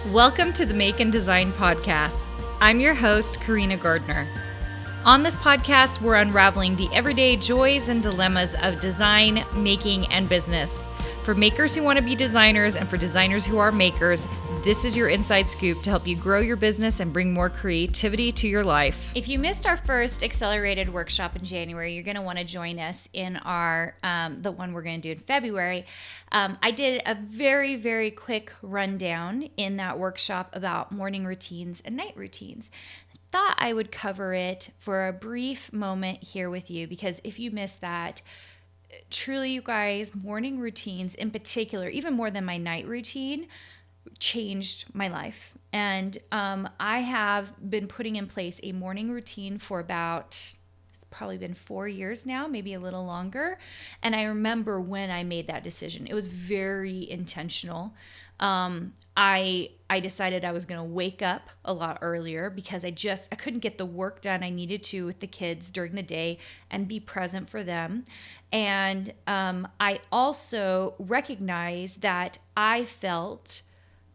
Welcome to the Make and Design Podcast. I'm your host, Carina Gardner. On this podcast, we're unraveling the everyday joys and dilemmas of design, making, and business. For makers who want to be designers and for designers who are makers, this is your inside scoop to help you grow your business and bring more creativity to your life. If you missed our first accelerated workshop in January, you're going to want to join us in our the one we're going to do in February. I did a very, very quick rundown in that workshop about morning routines and night routines. Thought I would cover it for a brief moment here with you, because if you missed that, truly, you guys, morning routines in particular, even more than my night routine, changed my life. And I have been putting in place a morning routine for it's probably been 4 years now, maybe a little longer. And I remember when I made that decision, it was very intentional. I decided I was going to wake up a lot earlier because I couldn't get the work done I needed to with the kids during the day and be present for them. And I also recognized that I felt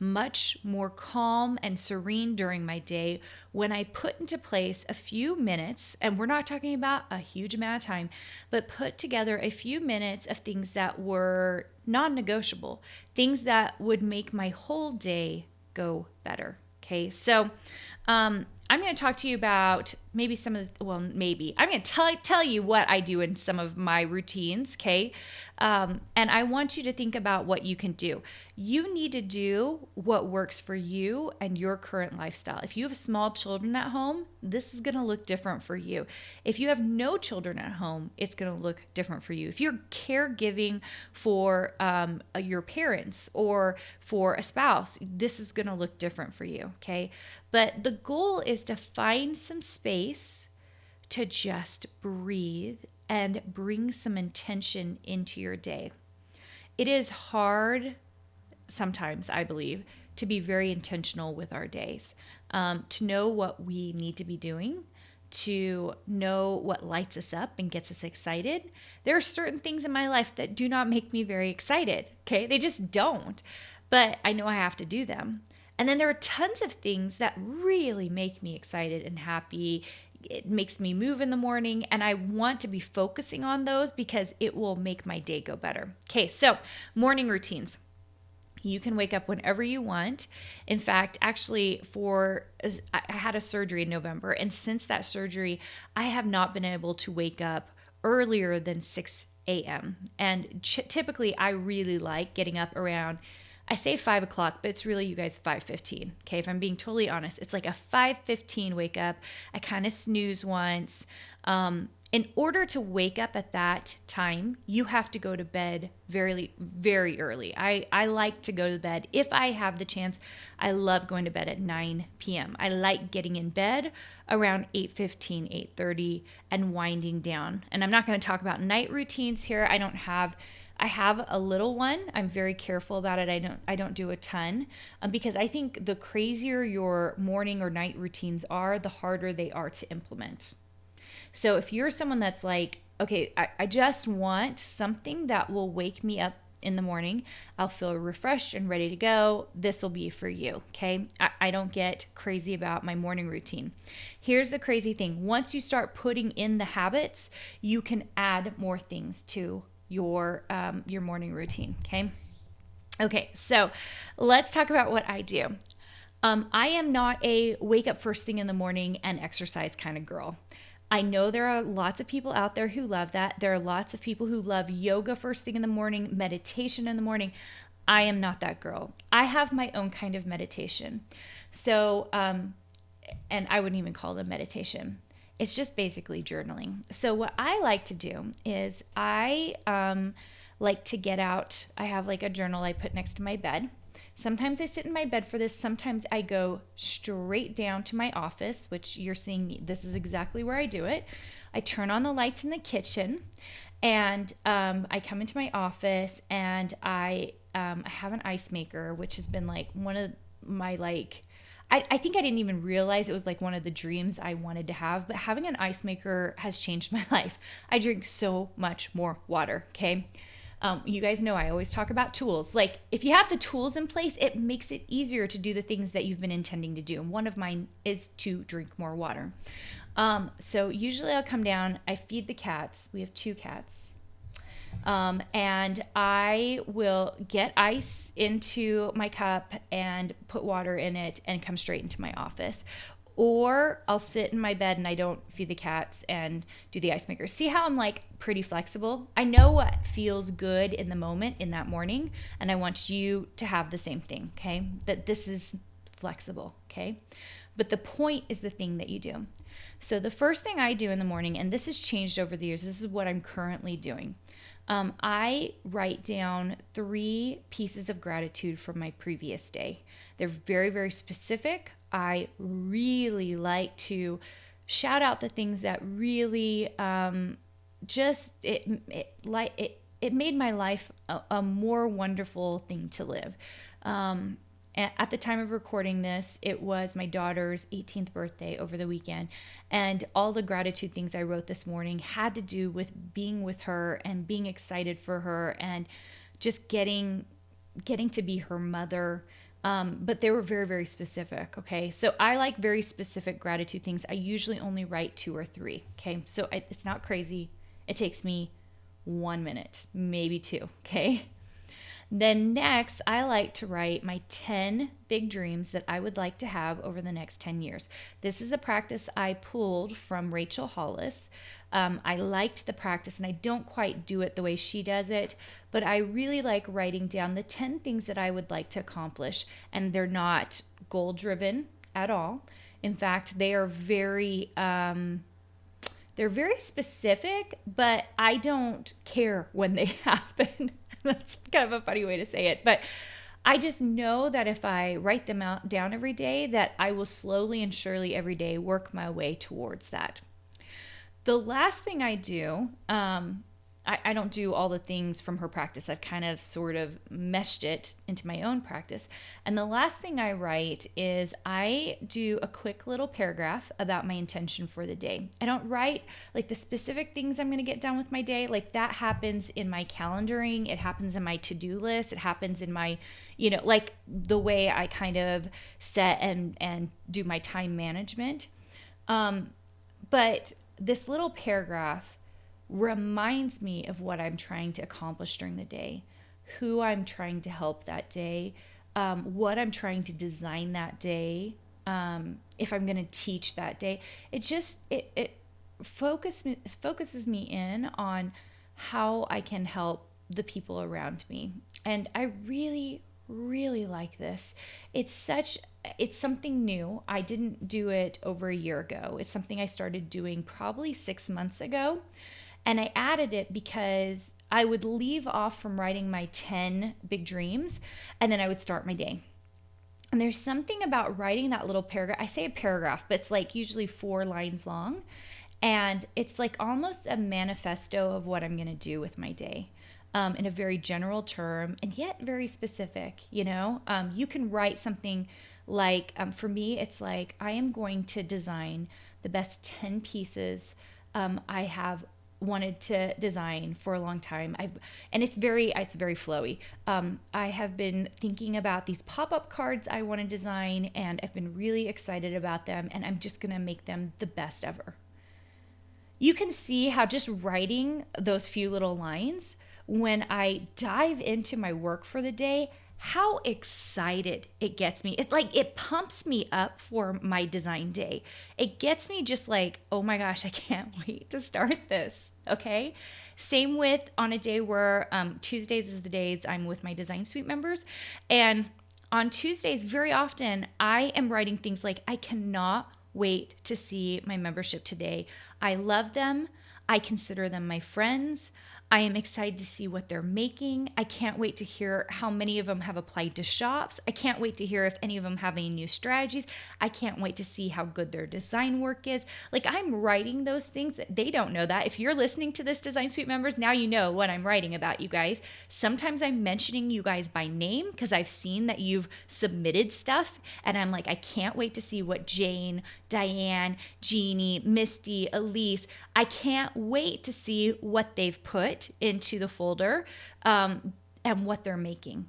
much more calm and serene during my day when I put into place a few minutes, and we're not talking about a huge amount of time, but put together a few minutes of things that were non-negotiable, things that would make my whole day go better. Okay, so I'm going to talk to you about maybe I'm going to tell you what I do in some of my routines, okay? And I want you to think about what you can do. You need to do what works for you and your current lifestyle. If you have small children at home, this is going to look different for you. If you have no children at home, it's going to look different for you. If you're caregiving for your parents or for a spouse, this is going to look different for you, okay? But the goal is to find some space to just breathe and bring some intention into your day. It is hard sometimes, I believe, to be very intentional with our days, to know what we need to be doing, to know what lights us up and gets us excited. There are certain things in my life that do not make me very excited, okay? They just don't, but I know I have to do them. And then there are tons of things that really make me excited and happy. It makes me move in the morning, and I want to be focusing on those because it will make my day go better. Okay, so morning routines. You can wake up whenever you want. In fact, actually, I had a surgery in November, and since that surgery, I have not been able to wake up earlier than 6 a.m. And typically, I really like getting up around, I say 5 o'clock, but it's really, you guys, 5:15. Okay, if I'm being totally honest, it's like a 5:15 wake up. I kind of snooze once. In order to wake up at that time, you have to go to bed very, very early. I like to go to bed. If I have the chance, I love going to bed at 9 p.m. I like getting in bed around 8:15, 8:30 and winding down. And I'm not going to talk about night routines here. I have a little one. I'm very careful about it. I don't do a ton because I think the crazier your morning or night routines are, the harder they are to implement. So if you're someone that's like, okay, I just want something that will wake me up in the morning, I'll feel refreshed and ready to go, this will be for you, okay? I don't get crazy about my morning routine. Here's the crazy thing. Once you start putting in the habits, you can add more things to your morning routine, okay? Okay, so let's talk about what I do. I am not a wake up first thing in the morning and exercise kind of girl. I know there are lots of people out there who love that. There are lots of people who love yoga first thing in the morning, meditation in the morning. I am not that girl. I have my own kind of meditation. So, and I wouldn't even call it a meditation. It's just basically journaling. So what I like to do is I like to get out. I have like a journal I put next to my bed. Sometimes I sit in my bed for this. Sometimes I go straight down to my office, which you're seeing me. This is exactly where I do it. I turn on the lights in the kitchen and I come into my office and I have an ice maker, which has been like one of my I think I didn't even realize it was like one of the dreams I wanted to have, but having an ice maker has changed my life. I drink so much more water, okay? You guys know I always talk about tools. Like if you have the tools in place, it makes it easier to do the things that you've been intending to do. And one of mine is to drink more water. So usually I'll come down, I feed the cats. We have 2 cats. And I will get ice into my cup and put water in it and come straight into my office. Or I'll sit in my bed and I don't feed the cats and do the ice maker. See how I'm like pretty flexible? I know what feels good in the moment in that morning, and I want you to have the same thing, okay? That this is flexible, okay? But the point is the thing that you do. So the first thing I do in the morning, and this has changed over the years, this is what I'm currently doing. I write down 3 pieces of gratitude from my previous day. They're very, very specific. I really like to shout out the things that really it made my life a more wonderful thing to live. At the time of recording this, it was my daughter's 18th birthday over the weekend, and all the gratitude things I wrote this morning had to do with being with her and being excited for her and just getting to be her mother. But they were very, very specific, okay? So I like very specific gratitude things. I usually only write 2 or 3, okay? So it's not crazy. It takes me 1 minute, maybe 2, okay? Then next, I like to write my 10 big dreams that I would like to have over the next 10 years. This is a practice I pulled from Rachel Hollis. I liked the practice, and I don't quite do it the way she does it, but I really like writing down the 10 things that I would like to accomplish, and they're not goal-driven at all. In fact, they are very specific, but I don't care when they happen. That's kind of a funny way to say it, but I just know that if I write them down every day, that I will slowly and surely every day work my way towards that. The last thing I do, I don't do all the things from her practice. I've kind of sort of meshed it into my own practice. And the last thing I write is I do a quick little paragraph about my intention for the day. I don't write like the specific things I'm going to get done with my day. Like that happens in my calendaring. It happens in my to-do list. It happens in my, like the way I kind of set and do my time management. But this little paragraph reminds me of what I'm trying to accomplish during the day, who I'm trying to help that day, what I'm trying to design that day, if I'm going to teach that day. It focuses me in on how I can help the people around me. And I really, really like this. It's something new. I didn't do it over a year ago. It's something I started doing probably 6 months ago. And I added it because I would leave off from writing my 10 big dreams, and then I would start my day. And there's something about writing that little paragraph. I say a paragraph, but it's like usually 4 lines long. And it's like almost a manifesto of what I'm going to do with my day. In a very general term and yet very specific, you can write something like, for me, it's like, I am going to design the best 10 pieces I have wanted to design for a long time. It's very flowy. I have been thinking about these pop-up cards I want to design, and I've been really excited about them, and I'm just going to make them the best ever. You can see how just writing those few little lines, when I dive into my work for the day, how excited it gets me. It pumps me up for my design day. It gets me just like, oh my gosh, I can't wait to start this. Okay. Same with on a day where Tuesdays is the days I'm with my Design Suite members. And on Tuesdays, very often I am writing things like, I cannot wait to see my membership today. I love them. I consider them my friends. I am excited to see what they're making. I can't wait to hear how many of them have applied to shops. I can't wait to hear if any of them have any new strategies. I can't wait to see how good their design work is. Like, I'm writing those things. They don't know that. If you're listening to this, Design Suite members, now you know what I'm writing about, you guys. Sometimes I'm mentioning you guys by name because I've seen that you've submitted stuff, and I'm like, I can't wait to see what Jane, Diane, Jeannie, Misty, Elise, I can't wait to see what they've put typed into the folder and what they're making.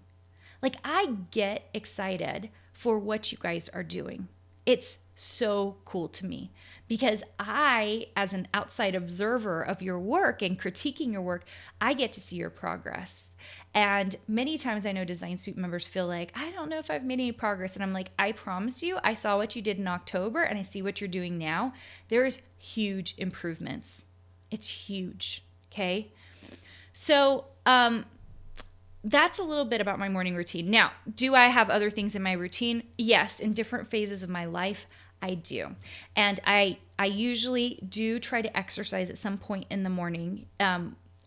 Like, I get excited for what you guys are doing. It's so cool to me because I, as an outside observer of your work and critiquing your work, I get to see your progress. And many times I know Design Suite members feel like, I don't know if I've made any progress. And I'm like, I promise you, I saw what you did in October and I see what you're doing now. There's huge improvements. It's huge. Okay. So, that's a little bit about my morning routine. Now, do I have other things in my routine? Yes, in different phases of my life, I do. And I usually do try to exercise at some point in the morning.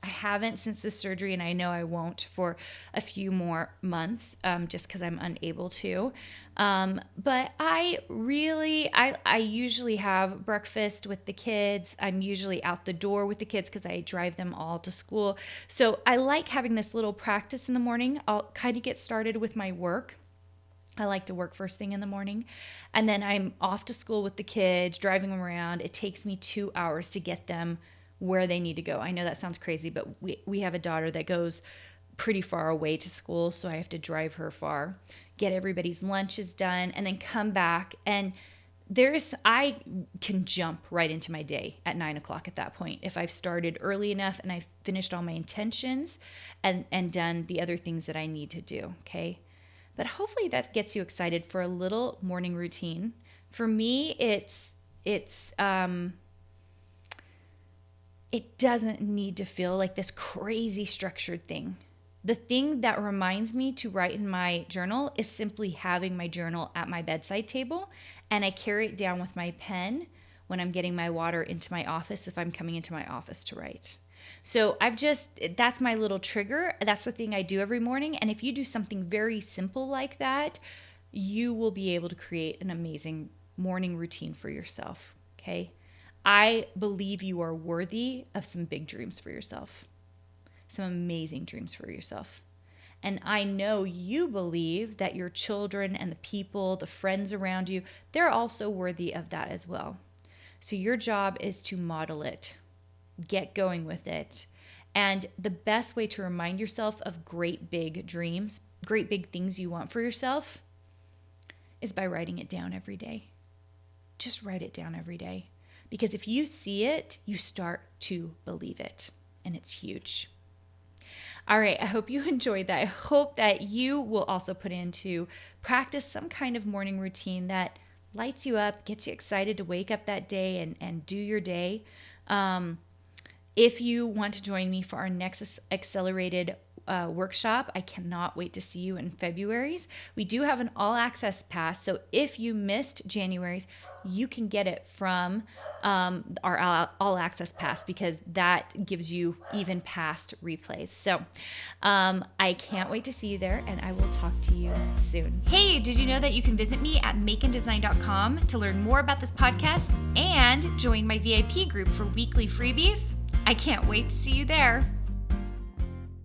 I haven't since the surgery, and I know I won't for a few more months, just because I'm unable to. But I usually have breakfast with the kids. I'm usually out the door with the kids because I drive them all to school. So I like having this little practice in the morning. I'll kind of get started with my work. I like to work first thing in the morning. And then I'm off to school with the kids, driving them around. It takes me 2 hours to get them where they need to go. I know that sounds crazy, but we have a daughter that goes pretty far away to school, so I have to drive her far, get everybody's lunches done, and then come back. And I can jump right into my day at 9 o'clock at that point if I've started early enough and I've finished all my intentions and done the other things that I need to do, okay? But hopefully that gets you excited for a little morning routine. For me, it doesn't need to feel like this crazy structured thing. The thing that reminds me to write in my journal is simply having my journal at my bedside table, and I carry it down with my pen when I'm getting my water into my office if I'm coming into my office to write. So that's my little trigger. That's the thing I do every morning. And if you do something very simple like that, you will be able to create an amazing morning routine for yourself, okay? I believe you are worthy of some big dreams for yourself, some amazing dreams for yourself. And I know you believe that your children and the people, the friends around you, they're also worthy of that as well. So your job is to model it, get going with it. And the best way to remind yourself of great big dreams, great big things you want for yourself, is by writing it down every day. Just write it down every day. Because if you see it, you start to believe it. And it's huge. All right, I hope you enjoyed that. I hope that you will also put into practice some kind of morning routine that lights you up, gets you excited to wake up that day and do your day. If you want to join me for our next accelerated workshop, I cannot wait to see you in February's. We do have an all-access pass, so if you missed January's, you can get it from our all-access pass because that gives you even past replays. So I can't wait to see you there, and I will talk to you soon. Hey, did you know that you can visit me at makeanddesign.com to learn more about this podcast and join my VIP group for weekly freebies? I can't wait to see you there.